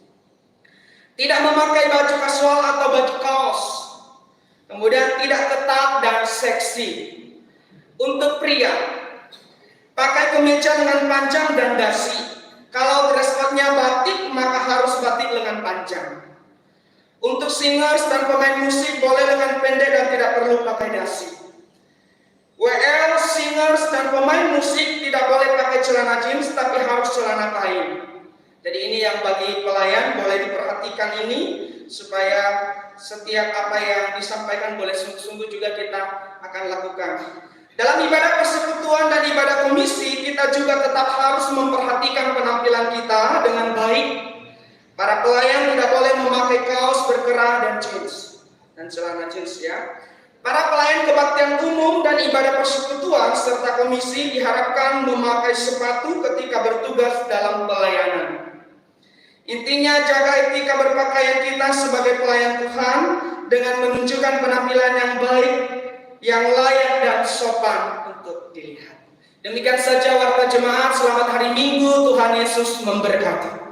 Tidak memakai baju kasual atau baju kaos. Kemudian tidak ketat dan seksi. Untuk pria, pakai kemeja lengan panjang dan dasi. Kalau dress code-nya batik, maka harus batik lengan panjang. Untuk singers dan pemain musik boleh lengan pendek dan tidak perlu pakai dasi. WL, singers, dan pemain musik tidak boleh pakai celana jeans, tapi harus celana kain. Jadi ini yang bagi pelayan boleh diperhatikan ini, supaya setiap apa yang disampaikan boleh sungguh-sungguh juga kita akan lakukan. Dalam ibadah persekutuan dan ibadah komisi, kita juga tetap harus memperhatikan penampilan kita dengan baik. Para pelayan tidak boleh memakai kaos berkerah dan jeans dan celana jeans ya. Para pelayan kebaktian umum dan ibadah persekutuan serta komisi diharapkan memakai sepatu ketika bertugas dalam pelayanan. Intinya jaga etika berpakaian kita sebagai pelayan Tuhan dengan menunjukkan penampilan yang baik, yang layak dan sopan untuk dilihat. Demikian saja warta jemaat. Selamat hari Minggu. Tuhan Yesus memberkati.